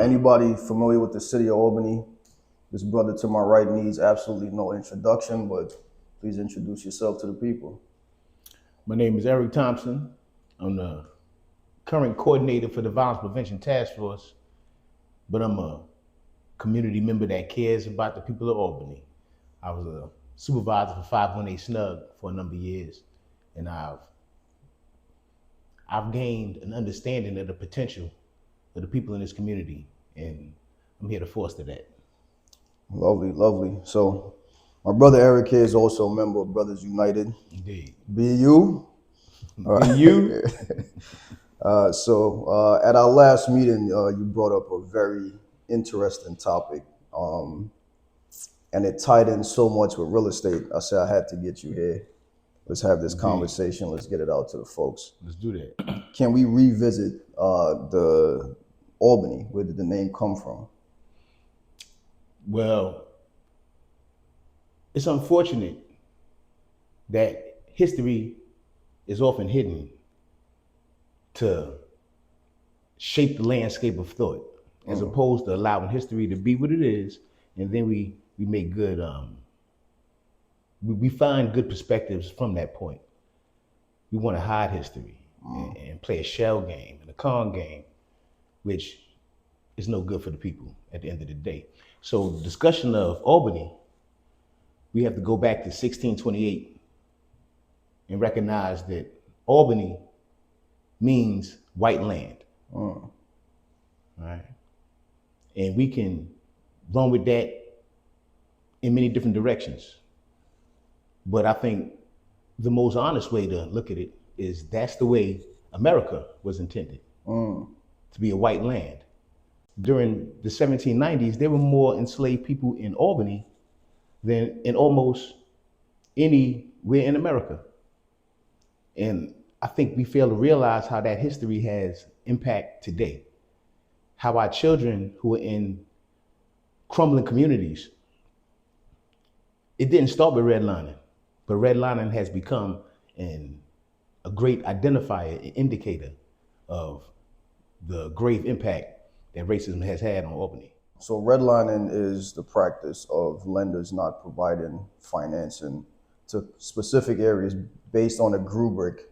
Anybody familiar with the city of Albany? This brother to my right needs absolutely no introduction, but please introduce yourself to the people. My name is Eric Thompson. I'm the current coordinator for the Violence Prevention Task Force, but I'm a community member that cares about the people of Albany. I was a supervisor for 518 Snug for a number of years, and I've gained an understanding of the potential of the people in this community, and I'm here to foster that. Lovely, lovely. So my brother Eric here is also a member of Brothers United. Indeed. BU. BU. So at our last meeting, you brought up a very interesting topic, and it tied in so much with real estate. I said I had to get you here. Let's have this conversation. Let's get it out to the folks. Let's do that. Can we revisit the Albany? Where did the name come from? Well, it's unfortunate that history is often hidden to shape the landscape of thought, as opposed to allowing history to be what it is, and then we make good, we find good perspectives from that point. We want to hide history and play a shell game and a con game, which is no good for the people at the end of the day. So the discussion of Albany, we have to go back to 1628 and recognize that Albany means white land. Right? And we can run with that in many different directions. But I think the most honest way to look at it is that's the way America was intended, to be a white land. During the 1790s, there were more enslaved people in Albany than in almost anywhere in America. And I think we fail to realize how that history has impact today. How our children who are in crumbling communities, it didn't start with redlining, but redlining has become a great identifier, an indicator of the grave impact that racism has had on Albany. So redlining is the practice of lenders not providing financing to specific areas based on a rubric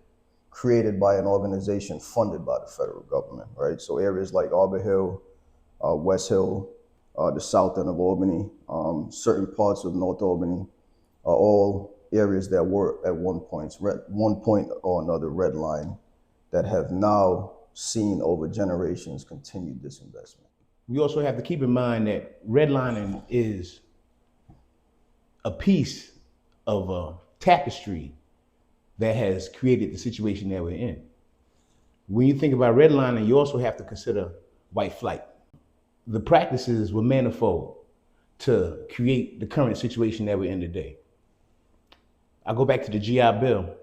created by an organization funded by the federal government, right? So areas like Arbor Hill, West Hill, the south end of Albany, certain parts of North Albany are all areas that were at one point or another redline that have now seen over generations continued disinvestment. We also have to keep in mind that redlining is a piece of a tapestry that has created the situation that we're in. When you think about redlining, you also have to consider white flight. The practices were manifold to create the current situation that we're in today. I go back to the GI Bill,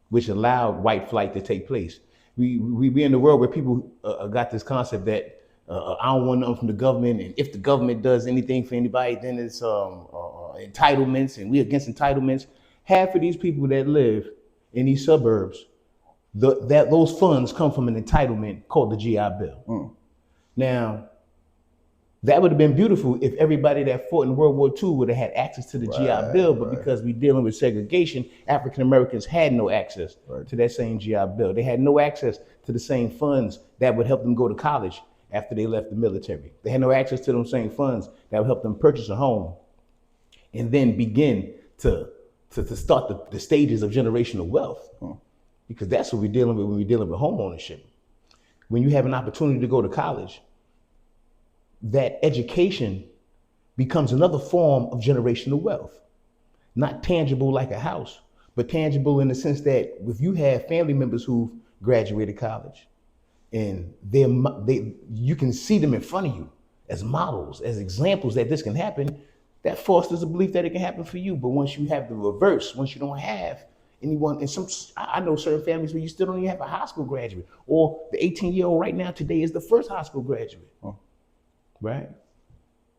which allowed white flight to take place. We in the world where people got this concept that I don't want nothing from the government, and if the government does anything for anybody, then it's entitlements, and we against entitlements. Half of these people that live in these suburbs, those funds come from an entitlement called the GI Bill. Now, that would have been beautiful if everybody that fought in World War II would have had access to the GI Bill, but because we're dealing with segregation, African Americans had no access to that same GI Bill. They had no access to the same funds that would help them go to college after they left the military. They had no access to those same funds that would help them purchase a home and then begin to start the stages of generational wealth, because that's what we're dealing with when we're dealing with home ownership. When you have an opportunity to go to college, that education becomes another form of generational wealth. Not tangible like a house, but tangible in the sense that if you have family members who've graduated college and you can see them in front of you as models, as examples that this can happen, that fosters a belief that it can happen for you. But once you have the reverse, once you don't have anyone, I know certain families where you still don't even have a high school graduate, or the 18-year-old right now today is the first high school graduate. Right?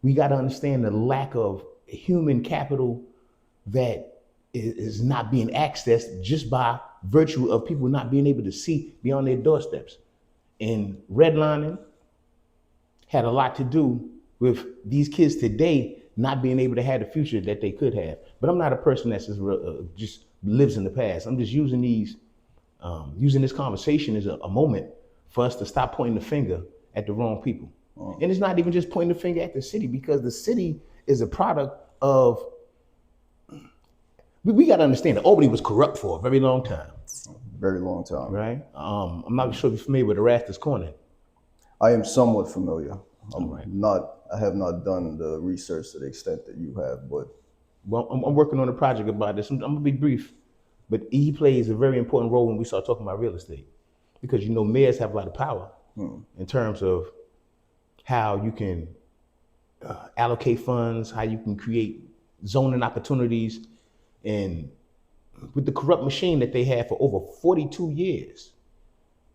We got to understand the lack of human capital that is not being accessed just by virtue of people not being able to see beyond their doorsteps. And redlining had a lot to do with these kids today not being able to have the future that they could have. But I'm not a person that's just lives in the past. I'm just using using this conversation as a moment for us to stop pointing the finger at the wrong people. And it's not even just pointing the finger at the city, because the city is a product of, we got to understand that Albany was corrupt for a very long time. Very long time. Right? I'm not sure if you're familiar with Erastus Corner. I am somewhat familiar. Right. I have not done the research to the extent that you have, but. Well, I'm working on a project about this. I'm gonna be brief, but he plays a very important role when we start talking about real estate, because mayors have a lot of power in terms of how you can allocate funds, how you can create zoning opportunities, and with the corrupt machine that they had for over 42 years.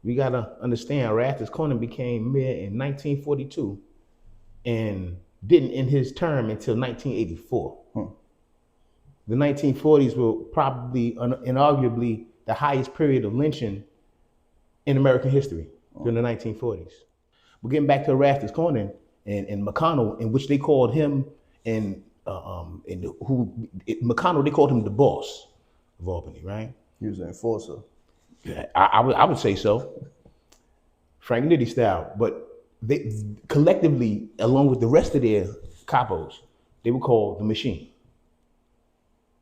We gotta understand, Erastus Corner became mayor in 1942 and didn't end his term until 1984. The 1940s were probably, inarguably, the highest period of lynching in American history during the 1940s. But getting back to Erastus Corner and McConnell, in which they called him McConnell, they called him the boss of Albany, right? He was an enforcer. I would say so, Frank Nitty style. But they collectively, along with the rest of their capos, they were called the machine.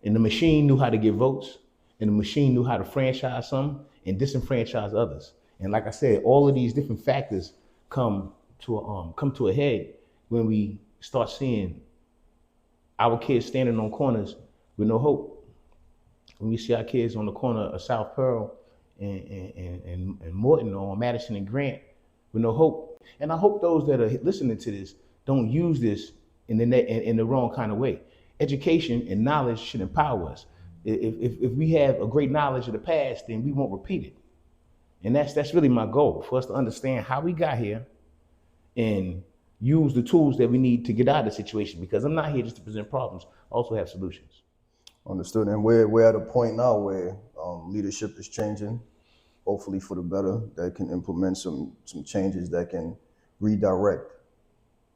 And the machine knew how to get votes, and the machine knew how to franchise some and disenfranchise others. And like I said, all of these different factors come to a head when we start seeing our kids standing on corners with no hope. When we see our kids on the corner of South Pearl and Morton, or Madison and Grant with no hope. And I hope those that are listening to this don't use this in the wrong kind of way. Education and knowledge should empower us. If we have a great knowledge of the past, then we won't repeat it. And that's really my goal, for us to understand how we got here and use the tools that we need to get out of the situation, because I'm not here just to present problems, I also have solutions. Understood. And we're at a point now where leadership is changing, hopefully for the better, that can implement some changes that can redirect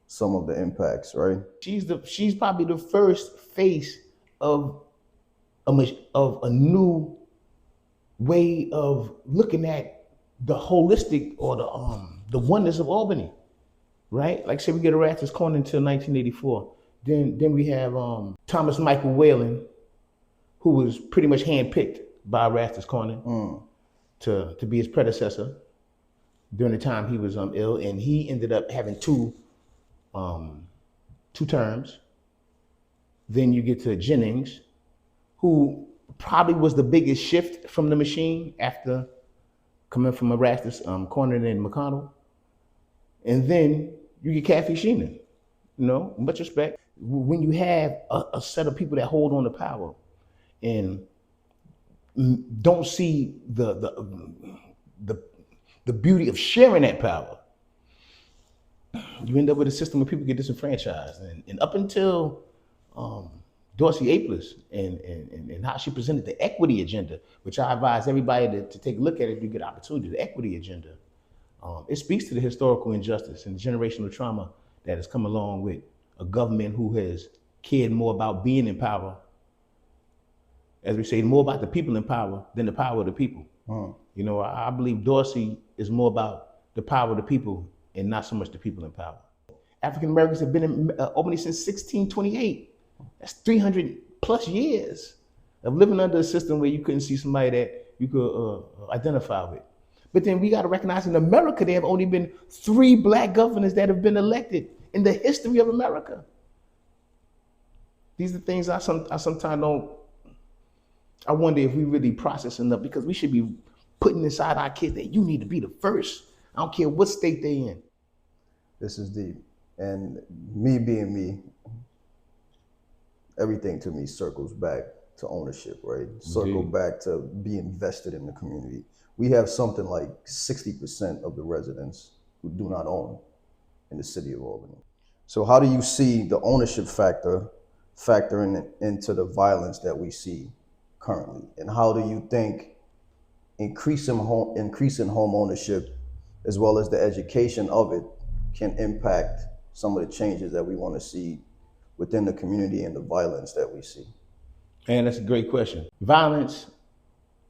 some of the impacts, right? She's probably the first face of a new way of looking at the holistic, or the oneness of Albany, right? Like say we get Erastus Corner until 1984. Then we have Thomas Michael Whalen, who was pretty much handpicked by Erastus Corner to be his predecessor during the time he was ill, and he ended up having two terms. Then you get to Jennings, who probably was the biggest shift from the machine after coming from Erastus Corner and McConnell. And then you get Kathy Sheenan. Much respect. When you have a set of people that hold on to power and don't see the beauty of sharing that power, you end up with a system where people get disenfranchised. And up until Dorsey Aplis and how she presented the equity agenda, which I advise everybody to take a look at if you get opportunity, the equity agenda, it speaks to the historical injustice and the generational trauma that has come along with a government who has cared more about being in power, as we say, more about the people in power than the power of the people. I believe Dorsey is more about the power of the people and not so much the people in power. African Americans have been in Albany since 1628. That's 300 plus years of living under a system where you couldn't see somebody that you could identify with. But then we got to recognize in America, there have only been 3 black governors that have been elected in the history of America. These are things I sometimes don't, I wonder if we really process enough, because we should be putting inside our kids that you need to be the first. I don't care what state they in. This is deep. And me being me, everything to me circles back to ownership, right? Circle back to be invested in the community. We have something like 60% of the residents who do not own in the city of Albany. So how do you see the ownership factoring into the violence that we see currently? And how do you think increasing home ownership, as well as the education of it, can impact some of the changes that we want to see within the community and the violence that we see? And that's a great question. Violence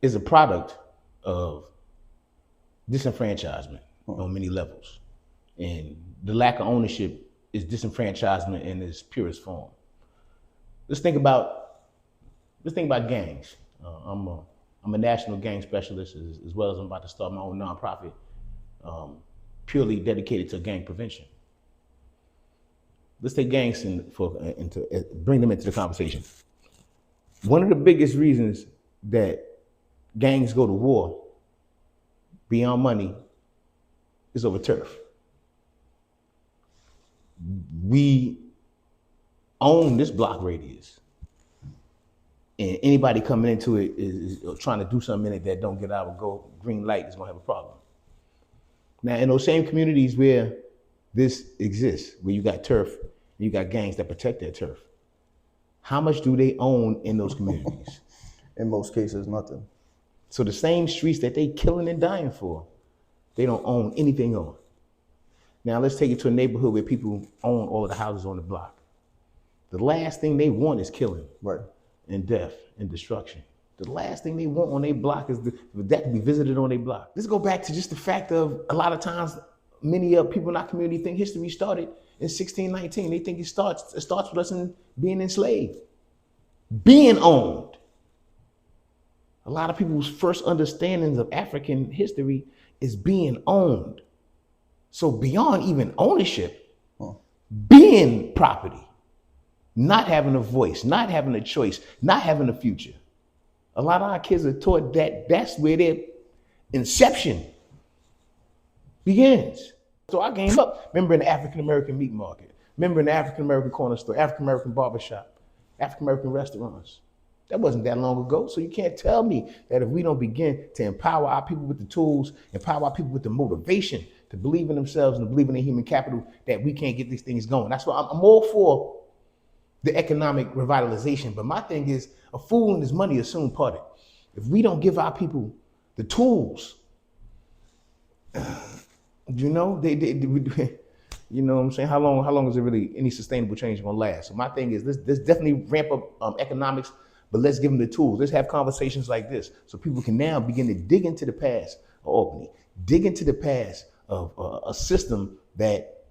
is a product of disenfranchisement on many levels. And the lack of ownership is disenfranchisement in its purest form. Let's think about gangs. I'm a national gang specialist as well as I'm about to start my own nonprofit purely dedicated to gang prevention. Let's take gangs and bring them into the conversation. One of the biggest reasons that gangs go to war beyond money is over turf. We own this block radius, and anybody coming into it is trying to do something in it that don't get our green light is gonna have a problem. Now, in those same communities where this exists, where you got turf, and you got gangs that protect their turf, how much do they own in those communities? In most cases, nothing. So the same streets that they killing and dying for, they don't own anything on. Now let's take it to a neighborhood where people own all of the houses on the block. The last thing they want is killing, right, and death and destruction. The last thing they want on their block is that to be visited on their block. Let's go back to just the fact of a lot of times, many people in our community think history started in 1619. They think it starts with us in being enslaved, being owned. A lot of people's first understandings of African history is being owned. So beyond even ownership, being property, not having a voice, not having a choice, not having a future. A lot of our kids are taught that that's where their inception begins. So I came up, remember in the African-American meat market, remember in the African-American corner store, African-American barbershop, African-American restaurants. That wasn't that long ago. So you can't tell me that if we don't begin to empower our people with the tools, empower our people with the motivation to believe in themselves and to believe in their human capital, that we can't get these things going. That's why I'm all for the economic revitalization. But my thing is, a fool and his money is soon parted. If we don't give our people the tools, you know, you know what I'm saying? How long is it really any sustainable change gonna last? So my thing is, let's definitely ramp up economics, but let's give them the tools. Let's have conversations like this so people can now begin to dig into the past of Albany, dig into the past of a system that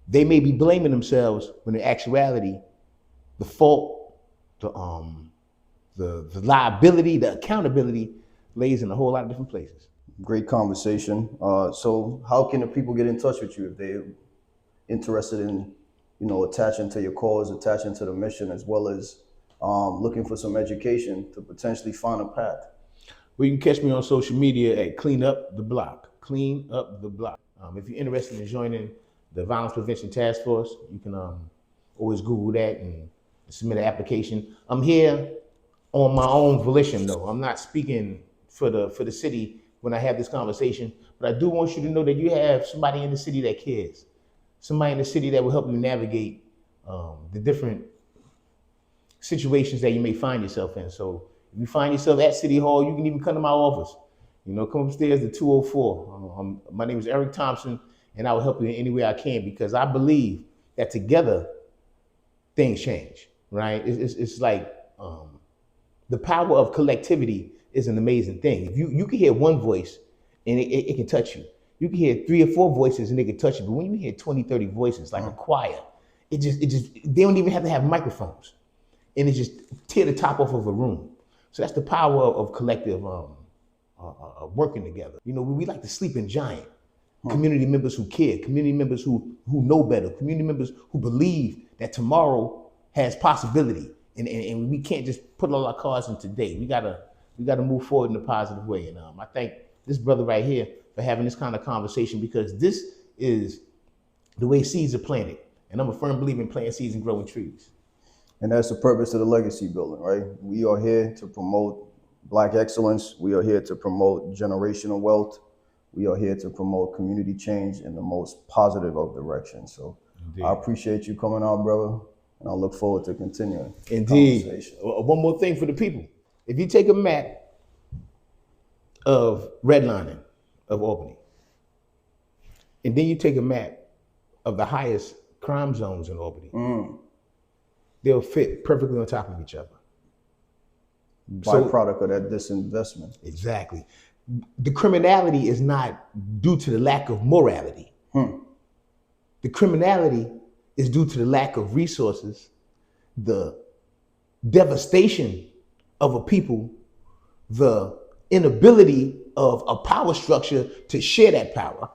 they may be blaming themselves when in actuality, the fault, the liability, the accountability lays in a whole lot of different places. Great conversation. So how can the people get in touch with you if they're interested in, you know, attaching to your cause, attaching to the mission, as well as looking for some education to potentially find a path? Well, you can catch me on social media at Clean Up the Block. Clean Up the Block. If you're interested in joining the Violence Prevention Task Force, you can always Google that and submit an application. I'm here on my own volition, though. I'm not speaking for the city when I have this conversation, but I do want you to know that you have somebody in the city that cares, somebody in the city that will help you navigate the different situations that you may find yourself in. So if you find yourself at City Hall, you can even come to my office. You know, come upstairs to 204. My name is Eric Thompson, and I will help you in any way I can, because I believe that together things change, right? It's like the power of collectivity is an amazing thing. If you can hear one voice and it can touch you. You can hear 3 or 4 voices and they can touch you. But when you hear 20, 30 voices, like a choir, it just they don't even have to have microphones. And it just tear the top off of a room. So that's the power of collective working together. You know, we like to sleep in giant. Community members who care, community members who know better, community members who believe that tomorrow has possibility. And we can't just put all our cards in today. We gotta move forward in a positive way. And I thank this brother right here for having this kind of conversation, because this is the way seeds are planted. And I'm a firm believer in planting seeds and growing trees. And that's the purpose of the legacy building, right? We are here to promote Black excellence. We are here to promote generational wealth. We are here to promote community change in the most positive of directions. So indeed, I appreciate you coming out, brother, and I look forward to continuing. Indeed. One more thing for the people. If you take a map of redlining of Albany, and then you take a map of the highest crime zones in Albany. They'll fit perfectly on top of each other. Byproduct of that disinvestment. Exactly. The criminality is not due to the lack of morality. The criminality is due to the lack of resources, the devastation of a people, the inability of a power structure to share that power.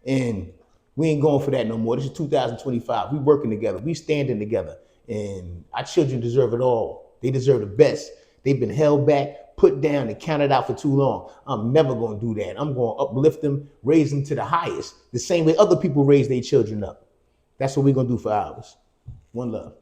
And we ain't going for that no more. This is 2025. We working together. We standing together. And our children deserve it all. They deserve the best. They've been held back, put down, and counted out for too long. I'm never going to do that. I'm going to uplift them, raise them to the highest, the same way other people raise their children up. That's what we're going to do for ours. One love.